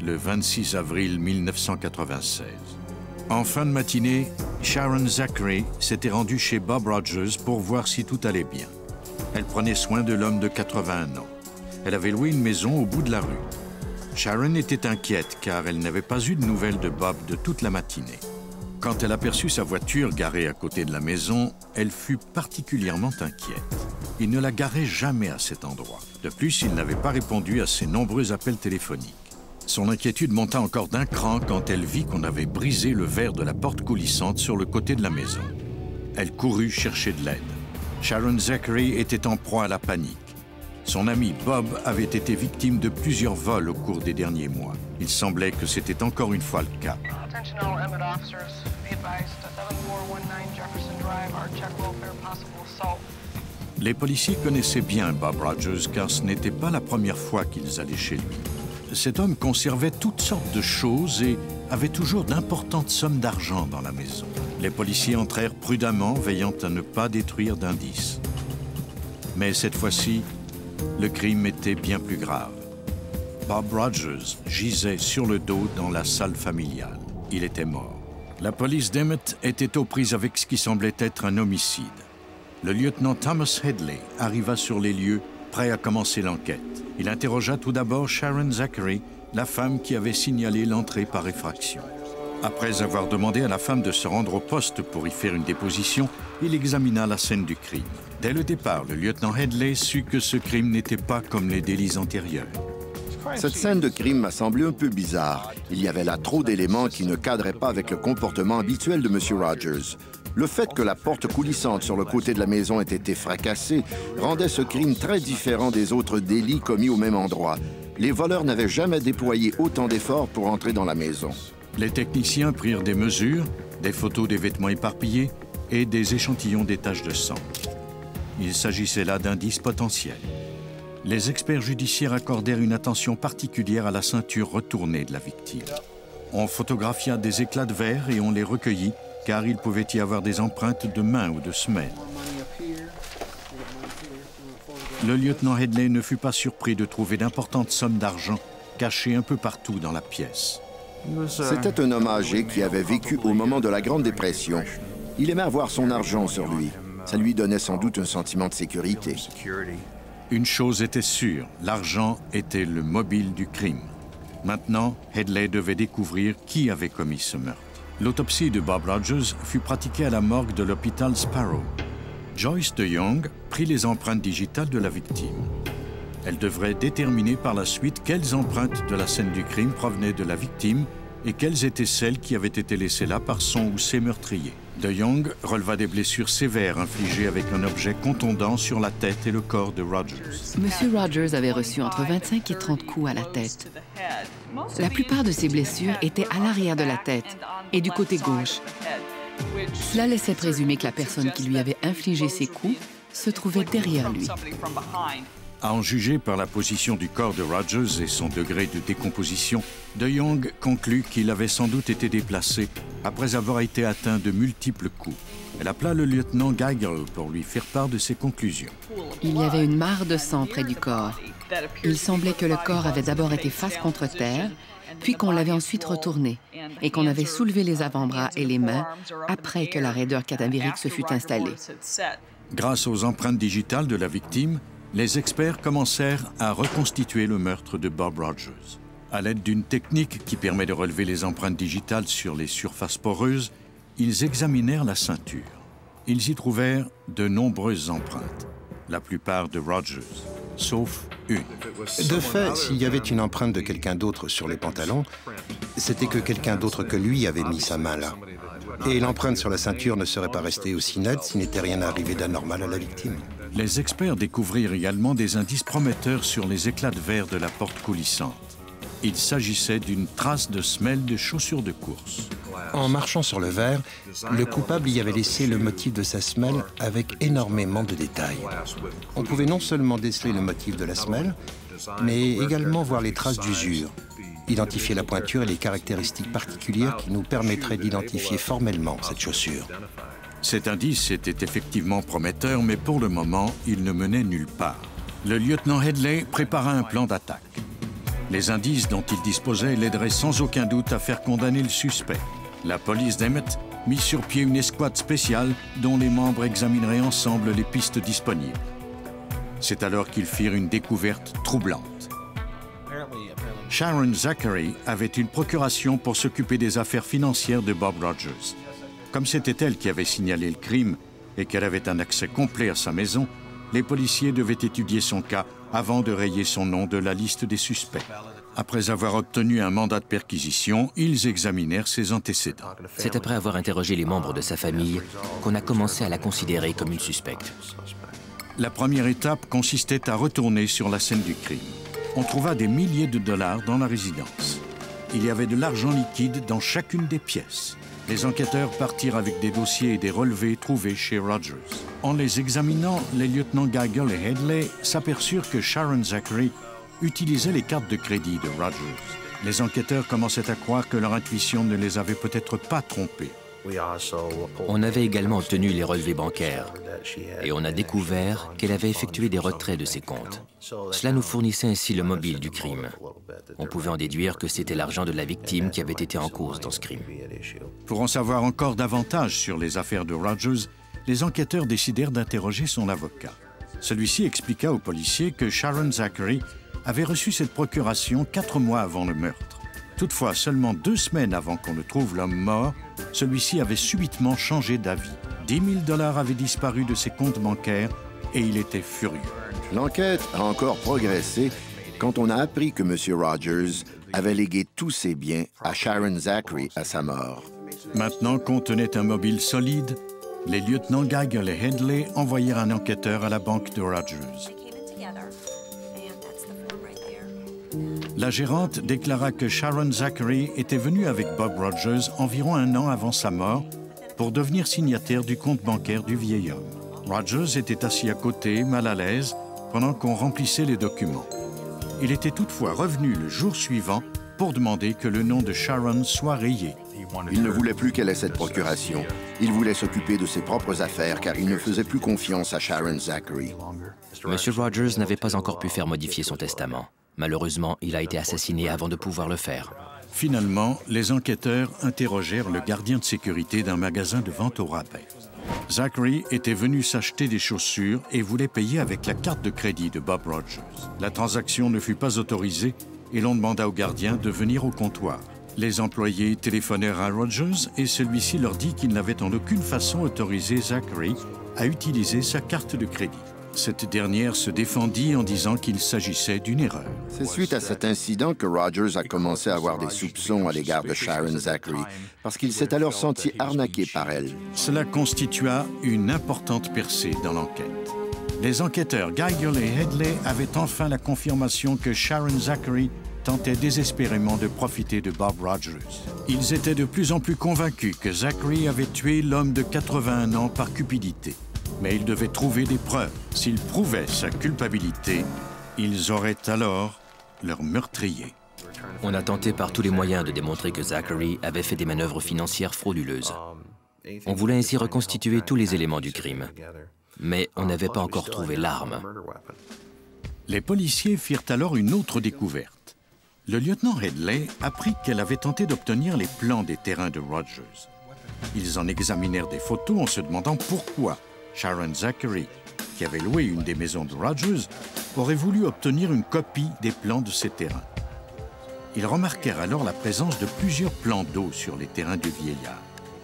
le 26 avril 1996. En fin de matinée, Sharon Zachary s'était rendue chez Bob Rogers pour voir si tout allait bien. Elle prenait soin de l'homme de 81 ans. Elle avait loué une maison au bout de la rue. Sharon était inquiète car elle n'avait pas eu de nouvelles de Bob de toute la matinée. Quand elle aperçut sa voiture garée à côté de la maison, elle fut particulièrement inquiète. Il ne la garait jamais à cet endroit. De plus, il n'avait pas répondu à ses nombreux appels téléphoniques. Son inquiétude monta encore d'un cran quand elle vit qu'on avait brisé le verre de la porte coulissante sur le côté de la maison. Elle courut chercher de l'aide. Sharon Zachary était en proie à la panique. Son ami Bob avait été victime de plusieurs vols au cours des derniers mois. Il semblait que c'était encore une fois le cas. Les policiers connaissaient bien Bob Rogers car ce n'était pas la première fois qu'ils allaient chez lui. Cet homme conservait toutes sortes de choses et avait toujours d'importantes sommes d'argent dans la maison. Les policiers entrèrent prudemment, veillant à ne pas détruire d'indices. Mais cette fois-ci, le crime était bien plus grave. Bob Rogers gisait sur le dos dans la salle familiale. Il était mort. La police d'Emmett était aux prises avec ce qui semblait être un homicide. Le lieutenant Thomas Headley arriva sur les lieux, prêt à commencer l'enquête. Il interrogea tout d'abord Sharon Zachary, la femme qui avait signalé l'entrée par effraction. Après avoir demandé à la femme de se rendre au poste pour y faire une déposition, il examina la scène du crime. Dès le départ, le lieutenant Headley sut que ce crime n'était pas comme les délits antérieurs. Cette scène de crime m'a semblé un peu bizarre. Il y avait là trop d'éléments qui ne cadraient pas avec le comportement habituel de M. Rogers. Le fait que la porte coulissante sur le côté de la maison ait été fracassée rendait ce crime très différent des autres délits commis au même endroit. Les voleurs n'avaient jamais déployé autant d'efforts pour entrer dans la maison. Les techniciens prirent des mesures, des photos des vêtements éparpillés et des échantillons des taches de sang. Il s'agissait là d'indices potentiels. Les experts judiciaires accordèrent une attention particulière à la ceinture retournée de la victime. On photographia des éclats de verre et on les recueillit car il pouvait y avoir des empreintes de mains ou de semelles. Le lieutenant Headley ne fut pas surpris de trouver d'importantes sommes d'argent cachées un peu partout dans la pièce. C'était un homme âgé qui avait vécu au moment de la Grande Dépression. Il aimait avoir son argent sur lui. Ça lui donnait sans doute un sentiment de sécurité. Une chose était sûre, l'argent était le mobile du crime. Maintenant, Headley devait découvrir qui avait commis ce meurtre. L'autopsie de Bob Rogers fut pratiquée à la morgue de l'hôpital Sparrow. Joyce de Young prit les empreintes digitales de la victime. Elle devrait déterminer par la suite quelles empreintes de la scène du crime provenaient de la victime et quelles étaient celles qui avaient été laissées là par son ou ses meurtriers. De Young releva des blessures sévères infligées avec un objet contondant sur la tête et le corps de Rogers. Monsieur Rogers avait reçu entre 25 et 30 coups à la tête. La plupart de ses blessures étaient à l'arrière de la tête et du côté gauche. Cela laissait présumer que la personne qui lui avait infligé ces coups se trouvait derrière lui. À en juger par la position du corps de Rogers et son degré de décomposition, De Young conclut qu'il avait sans doute été déplacé après avoir été atteint de multiples coups. Elle appela le lieutenant Geigel pour lui faire part de ses conclusions. Il y avait une mare de sang près du corps. Il semblait que le corps avait d'abord été face contre terre, puis qu'on l'avait ensuite retourné et qu'on avait soulevé les avant-bras et les mains après que la raideur cadavérique se fut installée. Grâce aux empreintes digitales de la victime, les experts commencèrent à reconstituer le meurtre de Bob Rogers. À l'aide d'une technique qui permet de relever les empreintes digitales sur les surfaces poreuses, ils examinèrent la ceinture. Ils y trouvèrent de nombreuses empreintes, la plupart de Rogers, sauf une. De fait, s'il y avait une empreinte de quelqu'un d'autre sur les pantalons, c'était que quelqu'un d'autre que lui avait mis sa main là. Et l'empreinte sur la ceinture ne serait pas restée aussi nette s'il n'était rien arrivé d'anormal à la victime. Les experts découvrirent également des indices prometteurs sur les éclats de verre de la porte coulissante. Il s'agissait d'une trace de semelle de chaussures de course. En marchant sur le verre, le coupable y avait laissé le motif de sa semelle avec énormément de détails. On pouvait non seulement déceler le motif de la semelle, mais également voir les traces d'usure, identifier la pointure et les caractéristiques particulières qui nous permettraient d'identifier formellement cette chaussure. Cet indice était effectivement prometteur, mais pour le moment, il ne menait nulle part. Le lieutenant Headley prépara un plan d'attaque. Les indices dont il disposait l'aideraient sans aucun doute à faire condamner le suspect. La police d'Emmett mit sur pied une escouade spéciale dont les membres examineraient ensemble les pistes disponibles. C'est alors qu'ils firent une découverte troublante. Sharon Zachary avait une procuration pour s'occuper des affaires financières de Bob Rogers. Comme c'était elle qui avait signalé le crime et qu'elle avait un accès complet à sa maison, les policiers devaient étudier son cas avant de rayer son nom de la liste des suspects. Après avoir obtenu un mandat de perquisition, ils examinèrent ses antécédents. C'est après avoir interrogé les membres de sa famille qu'on a commencé à la considérer comme une suspecte. La première étape consistait à retourner sur la scène du crime. On trouva des milliers de dollars dans la résidence. Il y avait de l'argent liquide dans chacune des pièces. Les enquêteurs partirent avec des dossiers et des relevés trouvés chez Rogers. En les examinant, les lieutenants Geigel et Headley s'aperçurent que Sharon Zachary utilisait les cartes de crédit de Rogers. Les enquêteurs commençaient à croire que leur intuition ne les avait peut-être pas trompés. On avait également obtenu les relevés bancaires et on a découvert qu'elle avait effectué des retraits de ses comptes. Cela nous fournissait ainsi le mobile du crime. On pouvait en déduire que c'était l'argent de la victime qui avait été en cause dans ce crime. Pour en savoir encore davantage sur les affaires de Rogers, les enquêteurs décidèrent d'interroger son avocat. Celui-ci expliqua aux policiers que Sharon Zachary avait reçu cette procuration 4 mois avant le meurtre. Toutefois, seulement 2 semaines avant qu'on ne trouve l'homme mort, celui-ci avait subitement changé d'avis. 10 000 $ avaient disparu de ses comptes bancaires et il était furieux. L'enquête a encore progressé quand on a appris que M. Rogers avait légué tous ses biens à Sharon Zachary à sa mort. Maintenant qu'on tenait un mobile solide, les lieutenants Geigel et Headley envoyèrent un enquêteur à la banque de Rogers. La gérante déclara que Sharon Zachary était venue avec Bob Rogers environ 1 an avant sa mort pour devenir signataire du compte bancaire du vieil homme. Rogers était assis à côté, mal à l'aise, pendant qu'on remplissait les documents. Il était toutefois revenu le jour suivant pour demander que le nom de Sharon soit rayé. Il ne voulait plus qu'elle ait cette procuration. Il voulait s'occuper de ses propres affaires car il ne faisait plus confiance à Sharon Zachary. M. Rogers n'avait pas encore pu faire modifier son testament. Malheureusement, il a été assassiné avant de pouvoir le faire. Finalement, les enquêteurs interrogèrent le gardien de sécurité d'un magasin de vente au rabais. Zachary était venu s'acheter des chaussures et voulait payer avec la carte de crédit de Bob Rogers. La transaction ne fut pas autorisée et l'on demanda au gardien de venir au comptoir. Les employés téléphonèrent à Rogers et celui-ci leur dit qu'il n'avait en aucune façon autorisé Zachary à utiliser sa carte de crédit. Cette dernière se défendit en disant qu'il s'agissait d'une erreur. C'est suite à cet incident que Rogers a commencé à avoir des soupçons à l'égard de Sharon Zachary, parce qu'il s'est alors senti arnaqué par elle. Cela constitua une importante percée dans l'enquête. Les enquêteurs Geigel et Headley avaient enfin la confirmation que Sharon Zachary tentait désespérément de profiter de Bob Rogers. Ils étaient de plus en plus convaincus que Zachary avait tué l'homme de 81 ans par cupidité. Mais ils devaient trouver des preuves. S'ils prouvaient sa culpabilité, ils auraient alors leur meurtrier. On a tenté par tous les moyens de démontrer que Zachary avait fait des manœuvres financières frauduleuses. On voulait ainsi reconstituer tous les éléments du crime. Mais on n'avait pas encore trouvé l'arme. Les policiers firent alors une autre découverte. Le lieutenant Headley apprit qu'elle avait tenté d'obtenir les plans des terrains de Rogers. Ils en examinèrent des photos en se demandant pourquoi Sharon Zachary, qui avait loué une des maisons de Rogers, aurait voulu obtenir une copie des plans de ces terrains. Ils remarquèrent alors la présence de plusieurs plans d'eau sur les terrains du vieillard.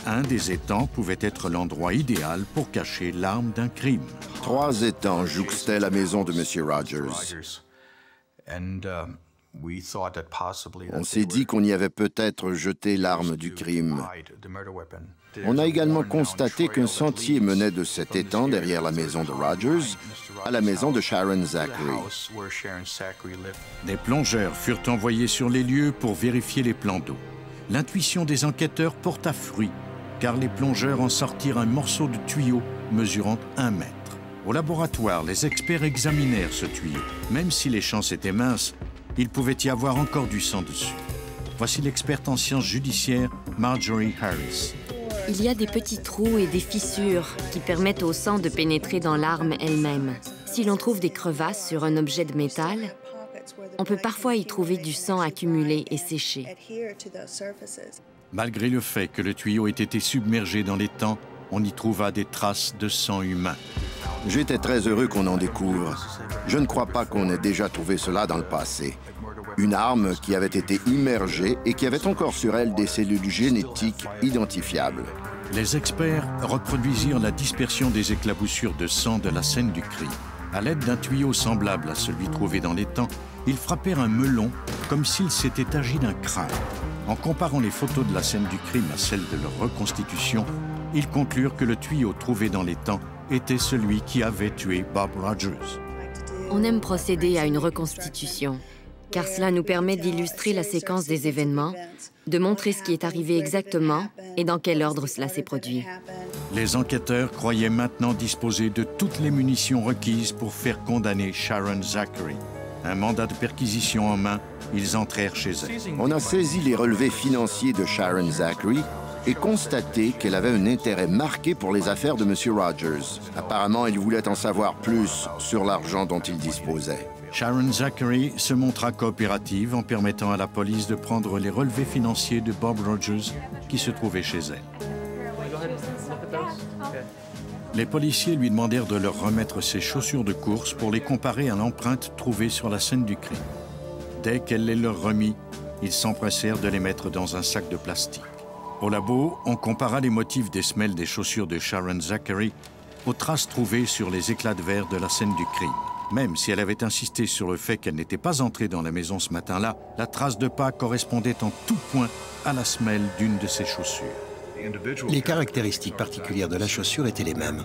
Un des étangs pouvait être l'endroit idéal pour cacher l'arme d'un crime. 3 étangs jouxtaient la maison de M. Rogers. On s'est dit qu'on y avait peut-être jeté l'arme du crime. On a également constaté qu'un sentier menait de cet étang derrière la maison de Rogers à la maison de Sharon Zachary. Des plongeurs furent envoyés sur les lieux pour vérifier les plans d'eau. L'intuition des enquêteurs porta fruit, car les plongeurs en sortirent un morceau de tuyau mesurant 1 mètre. Au laboratoire, les experts examinèrent ce tuyau. Même si les chances étaient minces, il pouvait y avoir encore du sang dessus. Voici l'experte en sciences judiciaires, Marjorie Harris. Il y a des petits trous et des fissures qui permettent au sang de pénétrer dans l'arme elle-même. Si l'on trouve des crevasses sur un objet de métal, On peut parfois y trouver du sang accumulé et séché. Malgré le fait que le tuyau ait été submergé dans l'étang, on y trouva des traces de sang humain. J'étais très heureux qu'on en découvre. Je ne crois pas qu'on ait déjà trouvé cela dans le passé. Une arme qui avait été immergée et qui avait encore sur elle des cellules génétiques identifiables. Les experts reproduisirent la dispersion des éclaboussures de sang de la scène du crime. À l'aide d'un tuyau semblable à celui trouvé dans l'étang, ils frappèrent un melon comme s'il s'était agi d'un crâne. En comparant les photos de la scène du crime à celles de leur reconstitution, ils conclurent que le tuyau trouvé dans l'étang était celui qui avait tué Bob Rogers. On aime procéder à une reconstitution, car cela nous permet d'illustrer la séquence des événements, de montrer ce qui est arrivé exactement et dans quel ordre cela s'est produit. Les enquêteurs croyaient maintenant disposer de toutes les munitions requises pour faire condamner Sharon Zachary. Un mandat de perquisition en main, ils entrèrent chez elle. On a saisi les relevés financiers de Sharon Zachary et constaté qu'elle avait un intérêt marqué pour les affaires de M. Rogers. Apparemment, il voulait en savoir plus sur l'argent dont il disposait. Sharon Zachary se montra coopérative en permettant à la police de prendre les relevés financiers de Bob Rogers qui se trouvaient chez elle. Les policiers lui demandèrent de leur remettre ses chaussures de course pour les comparer à l'empreinte trouvée sur la scène du crime. Dès qu'elle les leur remit, ils s'empressèrent de les mettre dans un sac de plastique. Au labo, on compara les motifs des semelles des chaussures de Sharon Zachary aux traces trouvées sur les éclats de verre de la scène du crime. Même si elle avait insisté sur le fait qu'elle n'était pas entrée dans la maison ce matin-là, la trace de pas correspondait en tout point à la semelle d'une de ses chaussures. Les caractéristiques particulières de la chaussure étaient les mêmes.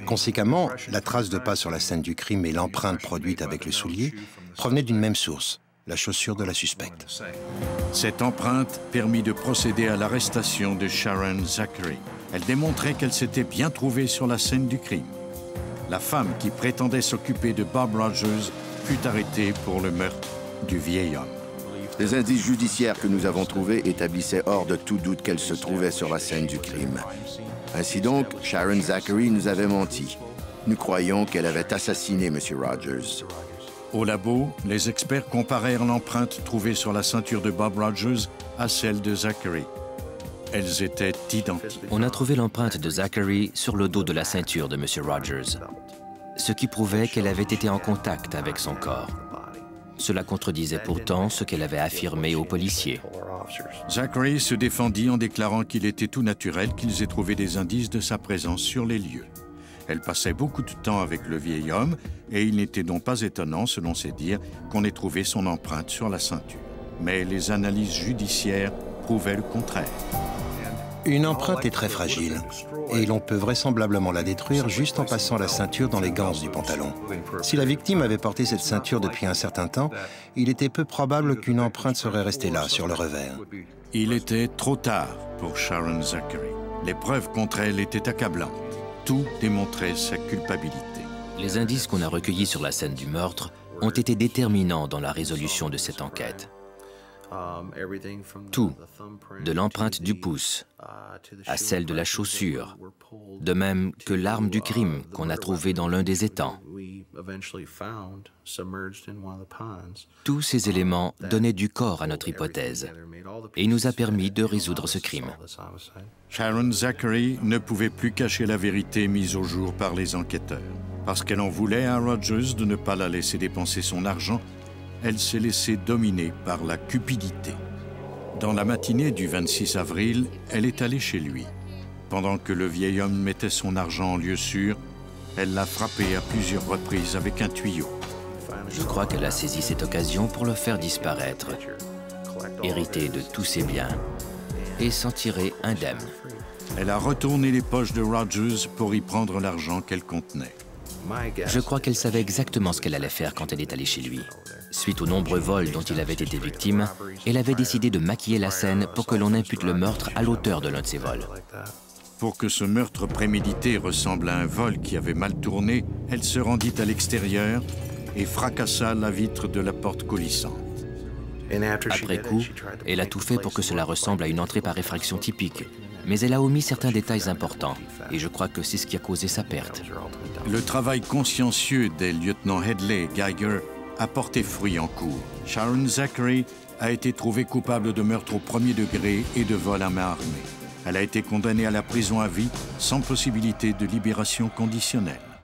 Conséquemment, la trace de pas sur la scène du crime et l'empreinte produite avec le soulier provenaient d'une même source, la chaussure de la suspecte. Cette empreinte permit de procéder à l'arrestation de Sharon Zachary. Elle démontrait qu'elle s'était bien trouvée sur la scène du crime. La femme qui prétendait s'occuper de Bob Rogers fut arrêtée pour le meurtre du vieil homme. Les indices judiciaires que nous avons trouvés établissaient hors de tout doute qu'elle se trouvait sur la scène du crime. Ainsi donc, Sharon Zachary nous avait menti. Nous croyions qu'elle avait assassiné M. Rogers. Au labo, les experts comparèrent l'empreinte trouvée sur la ceinture de Bob Rogers à celle de Zachary. Elles étaient identiques. On a trouvé l'empreinte de Zachary sur le dos de la ceinture de M. Rogers, ce qui prouvait qu'elle avait été en contact avec son corps. Cela contredisait pourtant ce qu'elle avait affirmé aux policiers. Zachary se défendit en déclarant qu'il était tout naturel qu'ils aient trouvé des indices de sa présence sur les lieux. Elle passait beaucoup de temps avec le vieil homme et il n'était donc pas étonnant, selon ses dires, qu'on ait trouvé son empreinte sur la ceinture. Mais les analyses judiciaires prouvaient le contraire. Une empreinte est très fragile et l'on peut vraisemblablement la détruire juste en passant la ceinture dans les ganses du pantalon. Si la victime avait porté cette ceinture depuis un certain temps, il était peu probable qu'une empreinte serait restée là, sur le revers. Il était trop tard pour Sharon Zachary. Les preuves contre elle étaient accablantes. Tout démontrait sa culpabilité. Les indices qu'on a recueillis sur la scène du meurtre ont été déterminants dans la résolution de cette enquête. Tout, de l'empreinte du pouce à celle de la chaussure, de même que l'arme du crime qu'on a trouvée dans l'un des étangs. Tous ces éléments donnaient du corps à notre hypothèse et nous a permis de résoudre ce crime. Sharon Zachary ne pouvait plus cacher la vérité mise au jour par les enquêteurs. Parce qu'elle en voulait à Rogers de ne pas la laisser dépenser son argent, elle s'est laissée dominer par la cupidité. Dans la matinée du 26 avril, elle est allée chez lui. Pendant que le vieil homme mettait son argent en lieu sûr, elle l'a frappé à plusieurs reprises avec un tuyau. Je crois qu'elle a saisi cette occasion pour le faire disparaître, hériter de tous ses biens et s'en tirer indemne. Elle a retourné les poches de Rogers pour y prendre l'argent qu'elle contenait. Je crois qu'elle savait exactement ce qu'elle allait faire quand elle est allée chez lui. Suite aux nombreux vols dont il avait été victime, elle avait décidé de maquiller la scène pour que l'on impute le meurtre à l'auteur de l'un de ces vols. Pour que ce meurtre prémédité ressemble à un vol qui avait mal tourné, elle se rendit à l'extérieur et fracassa la vitre de la porte coulissante. Après coup, elle a tout fait pour que cela ressemble à une entrée par effraction typique. Mais elle a omis certains détails importants, et je crois que c'est ce qui a causé sa perte. Le travail consciencieux des lieutenants Headley et Geiger a porté fruit en cours. Sharon Zachary a été trouvée coupable de meurtre au premier degré et de vol à main armée. Elle a été condamnée à la prison à vie sans possibilité de libération conditionnelle.